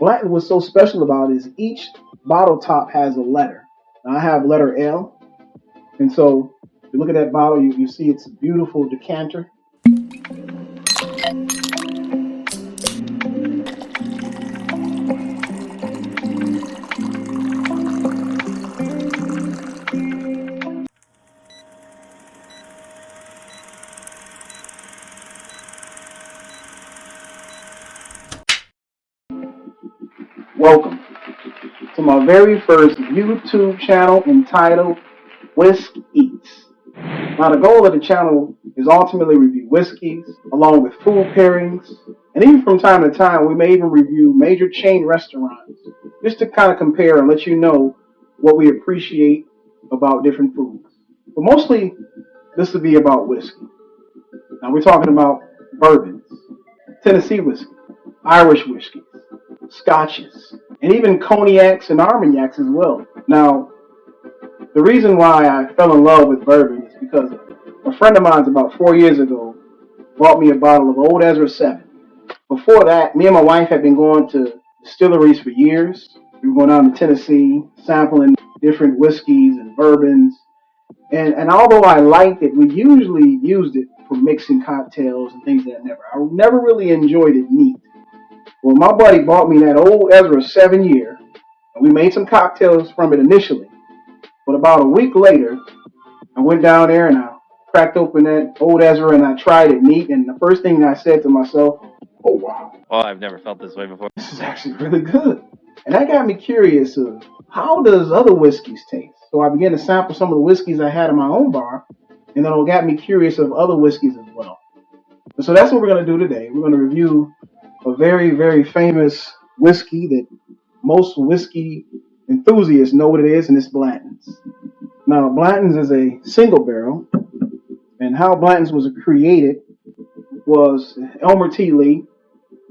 Blanton, what's so special about it is each bottle top has a letter. Now I have letter L, and so if you look at that bottle, you see it's a beautiful decanter. Welcome to my very first YouTube channel entitled Whisk Eats. Now the goal of the channel is ultimately review whiskeys along with food pairings, and even from time to time we may even review major chain restaurants just to kind of compare and let you know what we appreciate about different foods. But mostly this will be about whiskey. Now we're talking about bourbons, Tennessee whiskey, Irish whiskey, scotches, and even cognacs and armagnacs as well. Now, the reason why I fell in love with bourbon is because a friend of mine about 4 years ago bought me a bottle of Old Ezra 7. Before that, me and my wife had been going to distilleries for years. We were going down to Tennessee, sampling different whiskeys and bourbons. And although I liked it, we usually used it for mixing cocktails and things that I never really enjoyed it neat. Well, my buddy bought me that Old Ezra 7 year, and we made some cocktails from it initially. But about a week later, I went down there and I cracked open that Old Ezra and I tried it neat. And the first thing I said to myself, oh wow. Well, I've never felt this way before. This is actually really good. And that got me curious of how does other whiskeys taste? So I began to sample some of the whiskeys I had in my own bar, and then it got me curious of other whiskeys as well. And so that's what we're going to do today. We're going to review a very, very famous whiskey that most whiskey enthusiasts know what it is, and it's Blanton's. Now, Blanton's is a single barrel, and how Blanton's was created was Elmer T. Lee,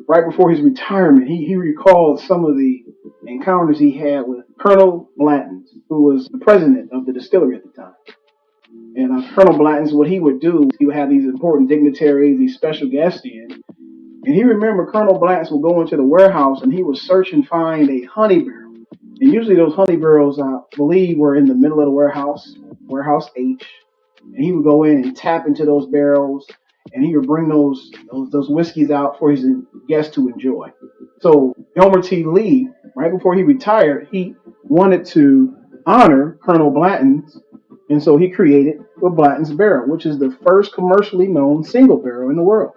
right before his retirement, he recalled some of the encounters he had with Colonel Blanton, who was the president of the distillery at the time. And Colonel Blanton's, what he would do, he would have these important dignitaries, these special guests in, and he remembered Colonel Blanton would go into the warehouse and he would search and find a honey barrel. And usually those honey barrels, I believe, were in the middle of the warehouse, warehouse H. And he would go in and tap into those barrels, and he would bring those whiskeys out for his guests to enjoy. So Elmer T. Lee, right before he retired, he wanted to honor Colonel Blanton's, and so he created the Blanton's barrel, which is the first commercially known single barrel in the world.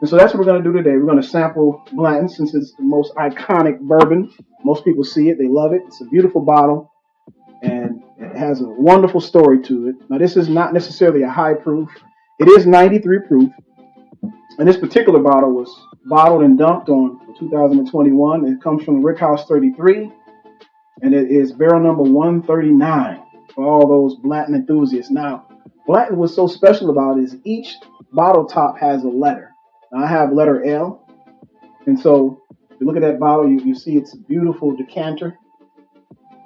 And so that's what we're going to do today. We're going to sample Blanton since it's the most iconic bourbon. Most people see it, they love it. It's a beautiful bottle, and it has a wonderful story to it. Now, this is not necessarily a high proof. It is 93 proof. And this particular bottle was bottled and dumped on 2021. It comes from Rickhouse 33, and it is barrel number 139 for all those Blanton enthusiasts. Now, Blanton, what's so special about it is each bottle top has a letter. Now, I have letter L, and so if you look at that bottle, you see it's a beautiful decanter.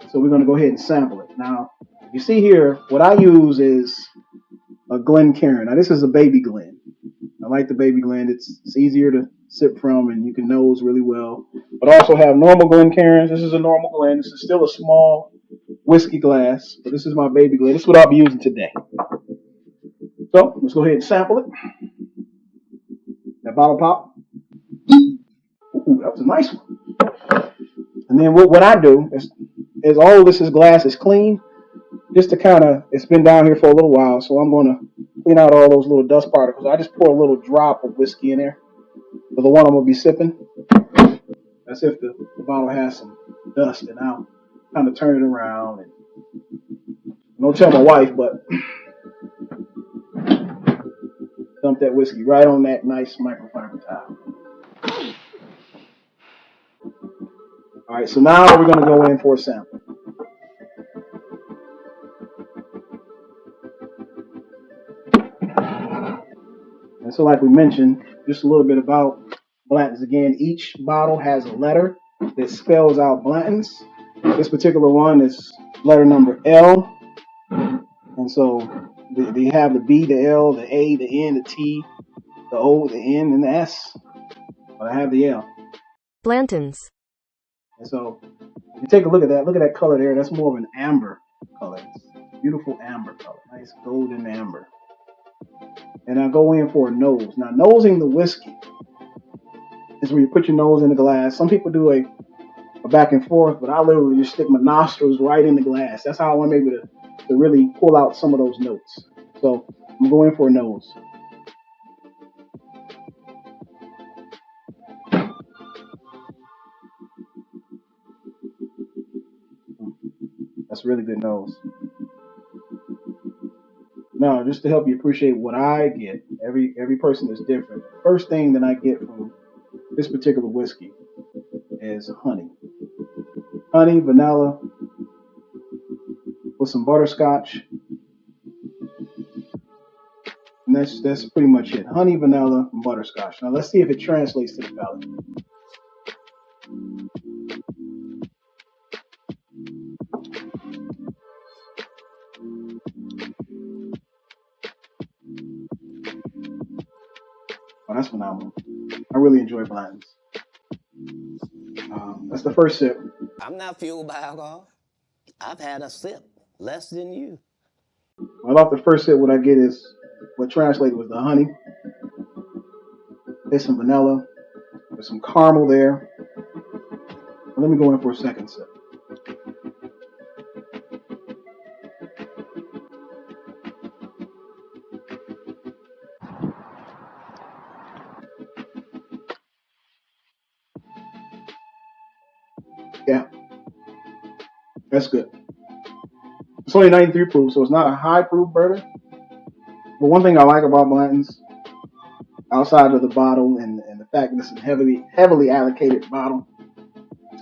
So we're going to go ahead and sample it. Now, you see here, what I use is a Glencairn. Now, this is a baby Glen. I like the baby Glen. It's easier to sip from, and you can nose really well. But I also have normal Glencairns. This is a normal Glen. This is still a small whiskey glass, but this is my baby Glen. This is what I'll be using today. So let's go ahead and sample it. That bottle pop. Ooh, that was a nice one. And then what I do is all this glass is clean, just to kind of, it's been down here for a little while, so I'm going to clean out all those little dust particles. I just pour a little drop of whiskey in there for the one I'm going to be sipping. That's if the bottle has some dust, and I'll kind of turn it around. And don't tell my wife, but dump that whiskey right on that nice microfiber towel. All right, so now we're going to go in for a sample. And so like we mentioned, just a little bit about Blanton's again. Each bottle has a letter that spells out Blanton's. This particular one is letter number L. And so they have the B, the L, the A, the N, the T, the O, the N, and the S. But I have the L. Blanton's. And so if you take a look at that color there. That's more of an amber color. It's beautiful amber color, nice golden amber. And I go in for a nose. Now, nosing the whiskey is where you put your nose in the glass. Some people do a back and forth, but I literally just stick my nostrils right in the glass. That's how I'm able to really pull out some of those notes. So I'm going for a nose. That's a really good nose. Now, just to help you appreciate what I get, every person is different. First thing that I get from this particular whiskey is honey. Honey, vanilla, with some butterscotch, and that's pretty much it. Honey, vanilla, and butterscotch. Now let's see if it translates to the palate. Oh, that's phenomenal. I really enjoy Blanton's. That's the first sip. I'm not fueled by alcohol. I've had a sip, less than you. Well, off the first sip, what I get is what translated was the honey. There's some vanilla. There's some caramel there. Let me go in for a second sip. Yeah, that's good. It's only 93 proof, so it's not a high proof bourbon. But one thing I like about Blanton's, outside of the bottle and the fact that it's a heavily allocated bottle,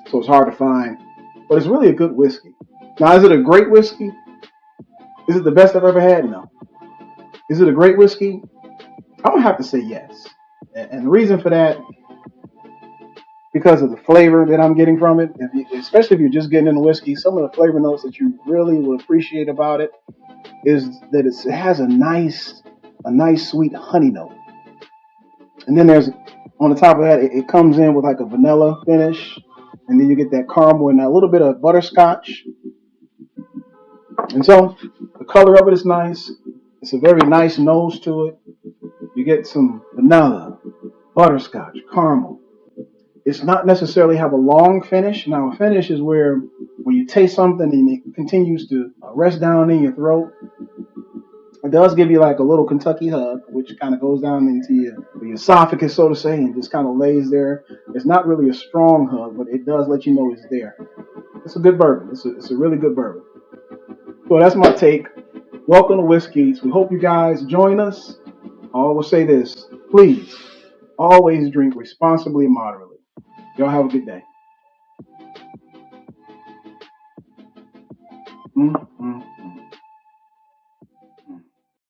so it's hard to find. But it's really a good whiskey. Now, is it a great whiskey? Is it the best I've ever had? No. Is it a great whiskey? I'm gonna have to say yes. And the reason for that, because of the flavor that I'm getting from it, especially if you're just getting into whiskey, some of the flavor notes that you really will appreciate about it is that it has a nice sweet honey note. And then there's on the top of that, it comes in with like a vanilla finish, and then you get that caramel and a little bit of butterscotch. And so the color of it is nice. It's a very nice nose to it. You get some vanilla, butterscotch, caramel. It's not necessarily have a long finish. Now, a finish is where when you taste something and it continues to rest down in your throat, it does give you like a little Kentucky hug, which kind of goes down into your esophagus, so to say, and just kind of lays there. It's not really a strong hug, but it does let you know it's there. It's a good bourbon. It's a really good bourbon. So that's my take. Welcome to Whiskies. We hope you guys join us. I always say this, please, always drink responsibly and moderately. Y'all have a good day. Mm-hmm.